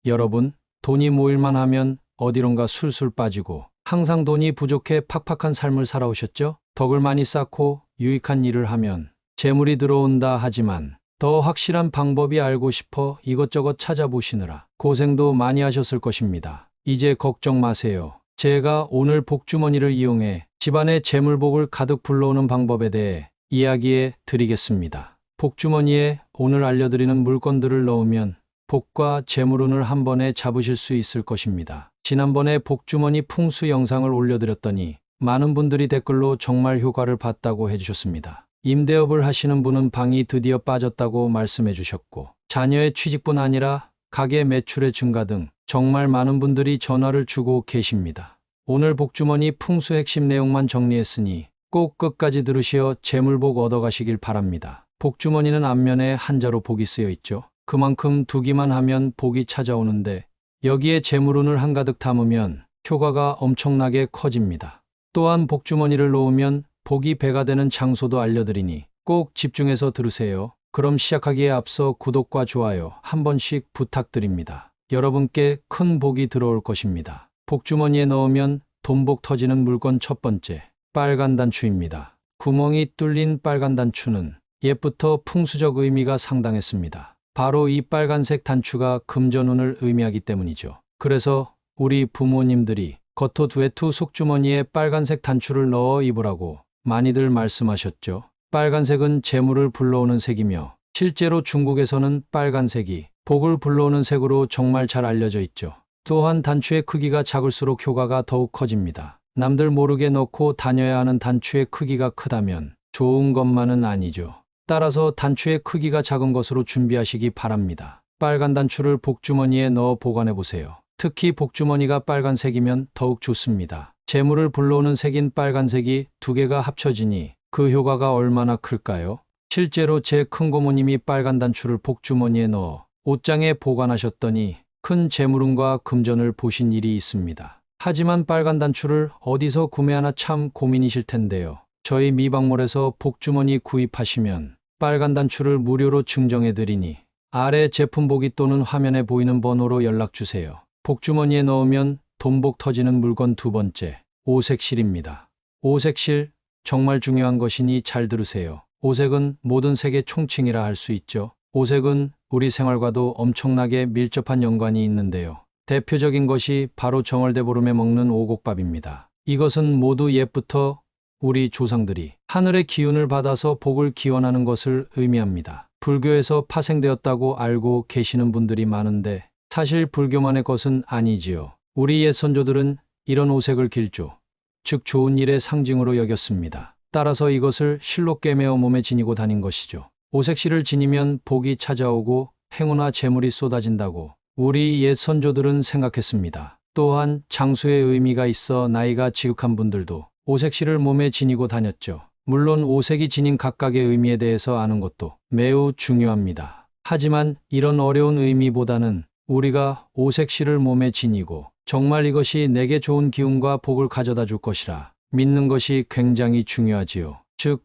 여러분, 돈이 모일만 하면 어디론가 술술 빠지고 항상 돈이 부족해 팍팍한 삶을 살아오셨죠? 덕을 많이 쌓고 유익한 일을 하면 재물이 들어온다 하지만 더 확실한 방법이 알고 싶어 이것저것 찾아보시느라 고생도 많이 하셨을 것입니다. 이제 걱정 마세요. 제가 오늘 복주머니를 이용해 집안에 재물복을 가득 불러오는 방법에 대해 이야기해 드리겠습니다. 복주머니에 오늘 알려드리는 물건들을 넣으면 복과 재물운을 한 번에 잡으실 수 있을 것입니다. 지난번에 복주머니 풍수 영상을 올려드렸더니 많은 분들이 댓글로 정말 효과를 봤다고 해주셨습니다. 임대업을 하시는 분은 방이 드디어 빠졌다고 말씀해 주셨고, 자녀의 취직뿐 아니라 가게 매출의 증가 등 정말 많은 분들이 전화를 주고 계십니다. 오늘 복주머니 풍수 핵심 내용만 정리했으니 꼭 끝까지 들으시어 재물복 얻어가시길 바랍니다. 복주머니는 앞면에 한자로 복이 쓰여 있죠. 그만큼 두기만 하면 복이 찾아오는데 여기에 재물운을 한가득 담으면 효과가 엄청나게 커집니다. 또한 복주머니를 놓으면 복이 배가 되는 장소도 알려드리니 꼭 집중해서 들으세요. 그럼 시작하기에 앞서 구독과 좋아요 한 번씩 부탁드립니다. 여러분께 큰 복이 들어올 것입니다. 복주머니에 넣으면 돈복 터지는 물건 첫 번째, 빨간 단추입니다. 구멍이 뚫린 빨간 단추는 옛부터 풍수적 의미가 상당했습니다. 바로 이 빨간색 단추가 금전운을 의미하기 때문이죠. 그래서 우리 부모님들이 겉옷 외투 속주머니에 빨간색 단추를 넣어 입으라고 많이들 말씀하셨죠. 빨간색은 재물을 불러오는 색이며 실제로 중국에서는 빨간색이 복을 불러오는 색으로 정말 잘 알려져 있죠. 또한 단추의 크기가 작을수록 효과가 더욱 커집니다. 남들 모르게 넣고 다녀야 하는 단추의 크기가 크다면 좋은 것만은 아니죠. 따라서 단추의 크기가 작은 것으로 준비하시기 바랍니다. 빨간 단추를 복주머니에 넣어 보관해 보세요. 특히 복주머니가 빨간색이면 더욱 좋습니다. 재물을 불러오는 색인 빨간색이 두 개가 합쳐지니 그 효과가 얼마나 클까요? 실제로 제 큰고모님이 빨간 단추를 복주머니에 넣어 옷장에 보관하셨더니 큰 재물운과 금전을 보신 일이 있습니다. 하지만 빨간 단추를 어디서 구매하나 참 고민이실 텐데요. 저희 미박몰에서 복주머니 구입하시면 빨간 단추를 무료로 증정해 드리니 아래 제품보기 또는 화면에 보이는 번호로 연락주세요. 복주머니에 넣으면 돈복 터지는 물건 두 번째, 오색실입니다. 오색실, 정말 중요한 것이니 잘 들으세요. 오색은 모든 색의 총칭이라 할 수 있죠. 오색은 우리 생활과도 엄청나게 밀접한 연관이 있는데요. 대표적인 것이 바로 정월대보름에 먹는 오곡밥입니다. 이것은 모두 옛부터 우리 조상들이 하늘의 기운을 받아서 복을 기원하는 것을 의미합니다. 불교에서 파생되었다고 알고 계시는 분들이 많은데 사실 불교만의 것은 아니지요. 우리 옛 선조들은 이런 오색을 길조, 즉 좋은 일의 상징으로 여겼습니다. 따라서 이것을 실로 꿰매어 몸에 지니고 다닌 것이죠. 오색실을 지니면 복이 찾아오고 행운과 재물이 쏟아진다고 우리 옛 선조들은 생각했습니다. 또한 장수의 의미가 있어 나이가 지극한 분들도 오색실을 몸에 지니고 다녔죠. 물론 오색이 지닌 각각의 의미에 대해서 아는 것도 매우 중요합니다. 하지만 이런 어려운 의미보다는 우리가 오색실을 몸에 지니고 정말 이것이 내게 좋은 기운과 복을 가져다 줄 것이라 믿는 것이 굉장히 중요하지요. 즉,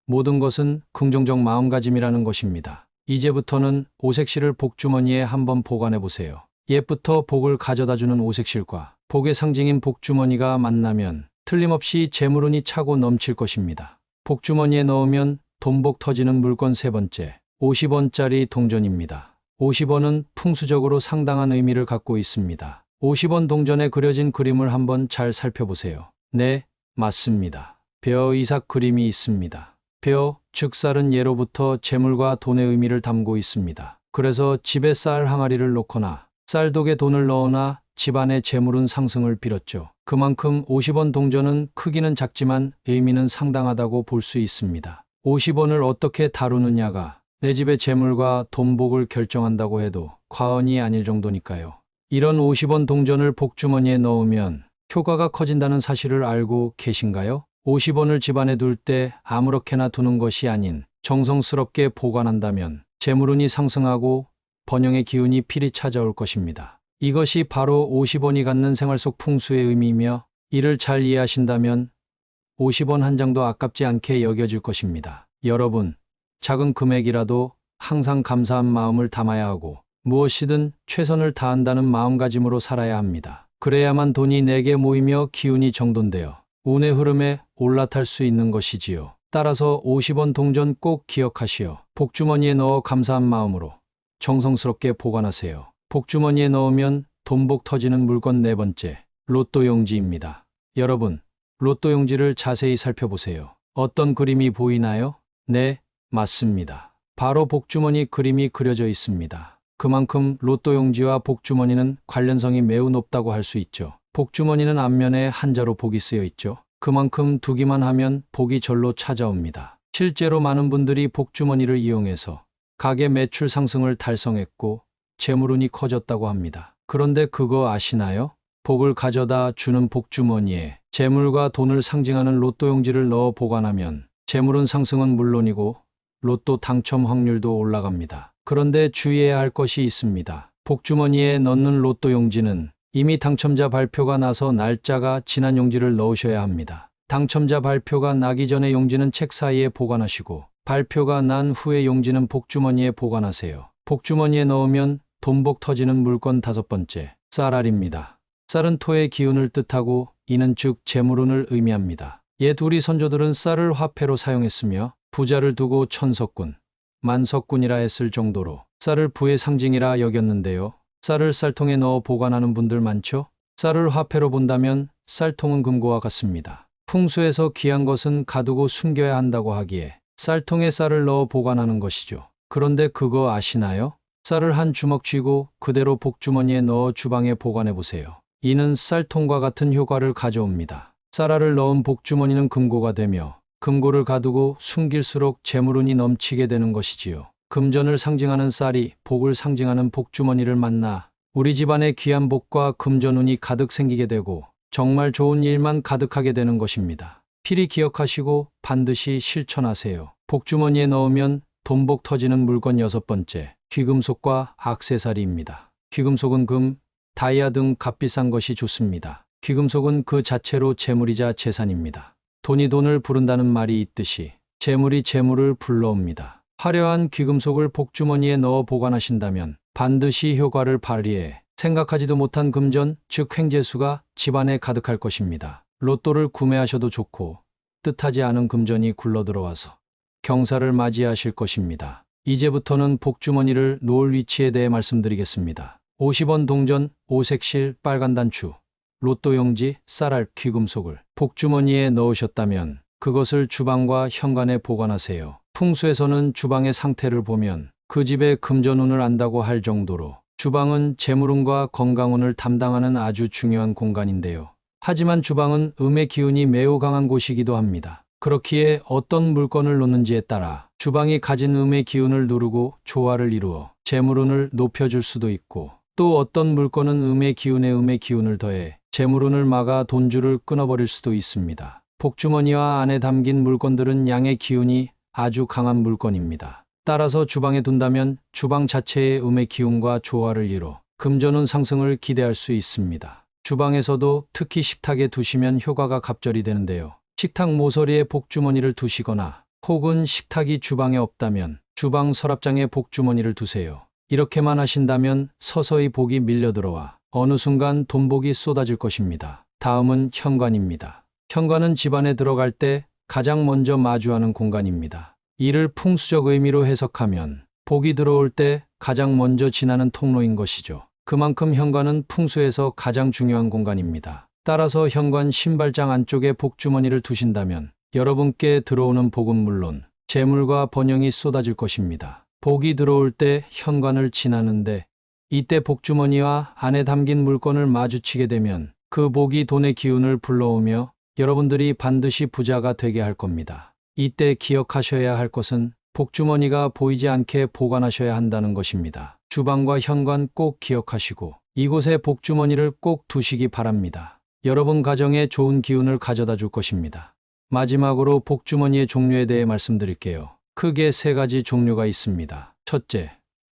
모든 것은 긍정적 마음가짐이라는 것입니다. 이제부터는 오색실을 복주머니에 한번 보관해 보세요. 옛부터 복을 가져다 주는 오색실과 복의 상징인 복주머니가 만나면 틀림없이 재물운이 차고 넘칠 것입니다. 복주머니에 넣으면 돈복 터지는 물건 세 번째, 50원짜리 동전입니다. 50원은 풍수적으로 상당한 의미를 갖고 있습니다. 50원 동전에 그려진 그림을 한번 잘 살펴보세요. 네, 맞습니다. 벼 이삭 그림이 있습니다. 벼, 즉 쌀은 예로부터 재물과 돈의 의미를 담고 있습니다. 그래서 집에 쌀 항아리를 놓거나 쌀독에 돈을 넣거나 집안의 재물운 상승을 빌었죠. 그만큼 50원 동전은 크기는 작지만 의미는 상당하다고 볼 수 있습니다. 50원을 어떻게 다루느냐가 내 집의 재물과 돈복을 결정한다고 해도 과언이 아닐 정도니까요. 이런 50원 동전을 복주머니에 넣으면 효과가 커진다는 사실을 알고 계신가요? 50원을 집안에 둘 때 아무렇게나 두는 것이 아닌 정성스럽게 보관한다면 재물운이 상승하고 번영의 기운이 필히 찾아올 것입니다. 이것이 바로 50원이 갖는 생활 속 풍수의 의미이며 이를 잘 이해하신다면 50원 한 장도 아깝지 않게 여겨질 것입니다. 여러분, 작은 금액이라도 항상 감사한 마음을 담아야 하고 무엇이든 최선을 다한다는 마음가짐으로 살아야 합니다. 그래야만 돈이 내게 모이며 기운이 정돈되어 운의 흐름에 올라탈 수 있는 것이지요. 따라서 50원 동전 꼭 기억하시어 복주머니에 넣어 감사한 마음으로 정성스럽게 보관하세요. 복주머니에 넣으면 돈복 터지는 물건 네 번째, 로또 용지입니다. 여러분, 로또 용지를 자세히 살펴보세요. 어떤 그림이 보이나요? 네, 맞습니다. 바로 복주머니 그림이 그려져 있습니다. 그만큼 로또 용지와 복주머니는 관련성이 매우 높다고 할 수 있죠. 복주머니는 앞면에 한자로 복이 쓰여 있죠. 그만큼 두기만 하면 복이 절로 찾아옵니다. 실제로 많은 분들이 복주머니를 이용해서 가게 매출 상승을 달성했고 재물운이 커졌다고 합니다. 그런데 그거 아시나요? 복을 가져다 주는 복주머니에 재물과 돈을 상징하는 로또 용지를 넣어 보관하면 재물운 상승은 물론이고 로또 당첨 확률도 올라갑니다. 그런데 주의해야 할 것이 있습니다. 복주머니에 넣는 로또 용지는 이미 당첨자 발표가 나서 날짜가 지난 용지를 넣으셔야 합니다. 당첨자 발표가 나기 전에 용지는 책 사이에 보관하시고 발표가 난 후에 용지는 복주머니에 보관하세요. 복주머니에 넣으면 돈복 터지는 물건 다섯 번째, 쌀알입니다. 쌀은 토의 기운을 뜻하고 이는 즉 재물운을 의미합니다. 옛 우리 선조들은 쌀을 화폐로 사용했으며 부자를 두고 천석군, 만석군이라 했을 정도로 쌀을 부의 상징이라 여겼는데요. 쌀을 쌀통에 넣어 보관하는 분들 많죠? 쌀을 화폐로 본다면 쌀통은 금고와 같습니다. 풍수에서 귀한 것은 가두고 숨겨야 한다고 하기에 쌀통에 쌀을 넣어 보관하는 것이죠. 그런데 그거 아시나요? 쌀을 한 주먹 쥐고 그대로 복주머니에 넣어 주방에 보관해 보세요. 이는 쌀통과 같은 효과를 가져옵니다. 쌀알을 넣은 복주머니는 금고가 되며 금고를 가두고 숨길수록 재물운이 넘치게 되는 것이지요. 금전을 상징하는 쌀이 복을 상징하는 복주머니를 만나 우리 집안에 귀한 복과 금전운이 가득 생기게 되고 정말 좋은 일만 가득하게 되는 것입니다. 필히 기억하시고 반드시 실천하세요. 복주머니에 넣으면 돈복 터지는 물건 여섯 번째, 귀금속과 액세서리입니다. 귀금속은 금, 다이아 등 값비싼 것이 좋습니다. 귀금속은 그 자체로 재물이자 재산입니다. 돈이 돈을 부른다는 말이 있듯이 재물이 재물을 불러옵니다. 화려한 귀금속을 복주머니에 넣어 보관하신다면 반드시 효과를 발휘해 생각하지도 못한 금전, 즉 횡재수가 집안에 가득할 것입니다. 로또를 구매하셔도 좋고 뜻하지 않은 금전이 굴러들어와서 경사를 맞이하실 것입니다. 이제부터는 복주머니를 놓을 위치에 대해 말씀드리겠습니다. 50원 동전, 오색실, 빨간 단추, 로또 용지, 쌀알, 귀금속을 복주머니에 넣으셨다면 그것을 주방과 현관에 보관하세요. 풍수에서는 주방의 상태를 보면 그 집의 금전운을 안다고 할 정도로 주방은 재물운과 건강운을 담당하는 아주 중요한 공간인데요. 하지만 주방은 음의 기운이 매우 강한 곳이기도 합니다. 그렇기에 어떤 물건을 놓는지에 따라 주방이 가진 음의 기운을 누르고 조화를 이루어 재물운을 높여줄 수도 있고 또 어떤 물건은 음의 기운에 음의 기운을 더해 재물운을 막아 돈줄을 끊어버릴 수도 있습니다. 복주머니와 안에 담긴 물건들은 양의 기운이 아주 강한 물건입니다. 따라서 주방에 둔다면 주방 자체의 음의 기운과 조화를 이뤄 금전운 상승을 기대할 수 있습니다. 주방에서도 특히 식탁에 두시면 효과가 갑절이 되는데요. 식탁 모서리에 복주머니를 두시거나 혹은 식탁이 주방에 없다면 주방 서랍장에 복주머니를 두세요. 이렇게만 하신다면 서서히 복이 밀려들어와 어느 순간 돈복이 쏟아질 것입니다. 다음은 현관입니다. 현관은 집안에 들어갈 때 가장 먼저 마주하는 공간입니다. 이를 풍수적 의미로 해석하면 복이 들어올 때 가장 먼저 지나는 통로인 것이죠. 그만큼 현관은 풍수에서 가장 중요한 공간입니다. 따라서 현관 신발장 안쪽에 복주머니를 두신다면 여러분께 들어오는 복은 물론 재물과 번영이 쏟아질 것입니다. 복이 들어올 때 현관을 지나는데 이때 복주머니와 안에 담긴 물건을 마주치게 되면 그 복이 돈의 기운을 불러오며 여러분들이 반드시 부자가 되게 할 겁니다. 이때 기억하셔야 할 것은 복주머니가 보이지 않게 보관하셔야 한다는 것입니다. 주방과 현관 꼭 기억하시고 이곳에 복주머니를 꼭 두시기 바랍니다. 여러분 가정에 좋은 기운을 가져다 줄 것입니다. 마지막으로 복주머니의 종류에 대해 말씀드릴게요. 크게 세 가지 종류가 있습니다. 첫째,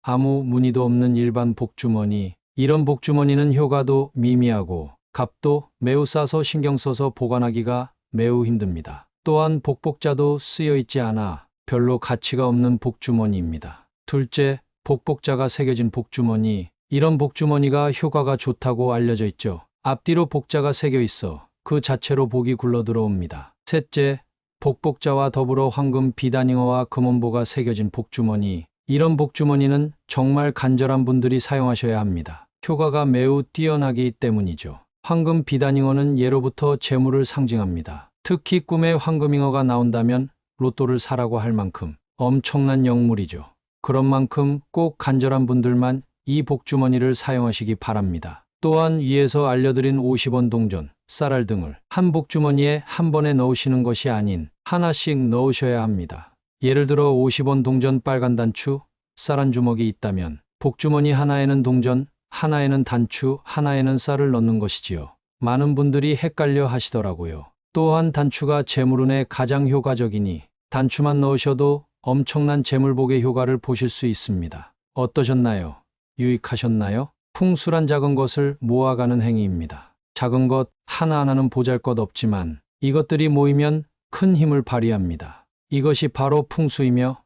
아무 무늬도 없는 일반 복주머니. 이런 복주머니는 효과도 미미하고 값도 매우 싸서 신경 써서 보관하기가 매우 힘듭니다. 또한 복복자도 쓰여 있지 않아 별로 가치가 없는 복주머니입니다. 둘째, 복복자가 새겨진 복주머니. 이런 복주머니가 효과가 좋다고 알려져 있죠. 앞뒤로 복자가 새겨 있어 그 자체로 복이 굴러 들어옵니다. 셋째, 복복자와 더불어 황금 비단잉어와 금원보가 새겨진 복주머니. 이런 복주머니는 정말 간절한 분들이 사용하셔야 합니다. 효과가 매우 뛰어나기 때문이죠. 황금 비단잉어는 예로부터 재물을 상징합니다. 특히 꿈에 황금잉어가 나온다면 로또를 사라고 할 만큼 엄청난 영물이죠. 그런 만큼 꼭 간절한 분들만 이 복주머니를 사용하시기 바랍니다. 또한 위에서 알려드린 50원 동전, 쌀알 등을 한 복주머니에 한 번에 넣으시는 것이 아닌 하나씩 넣으셔야 합니다. 예를 들어 50원 동전 빨간 단추, 쌀 한 주먹이 있다면 복주머니 하나에는 동전, 하나에는 단추, 하나에는 쌀을 넣는 것이지요. 많은 분들이 헷갈려 하시더라고요. 또한 단추가 재물운에 가장 효과적이니 단추만 넣으셔도 엄청난 재물복의 효과를 보실 수 있습니다. 어떠셨나요? 유익하셨나요? 풍수란 작은 것을 모아가는 행위입니다. 작은 것 하나하나는 보잘것없지만 이것들이 모이면 큰 힘을 발휘합니다. 이것이 바로 풍수이며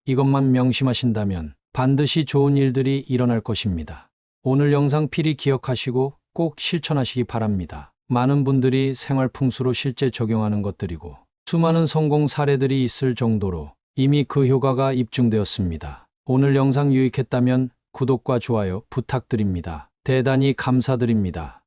이것만 명심하신다면 반드시 좋은 일들이 일어날 것입니다. 오늘 영상 필히 기억하시고 꼭 실천하시기 바랍니다. 많은 분들이 생활 풍수로 실제 적용하는 것들이고 수많은 성공 사례들이 있을 정도로 이미 그 효과가 입증되었습니다. 오늘 영상 유익했다면 구독과 좋아요 부탁드립니다. 대단히 감사드립니다.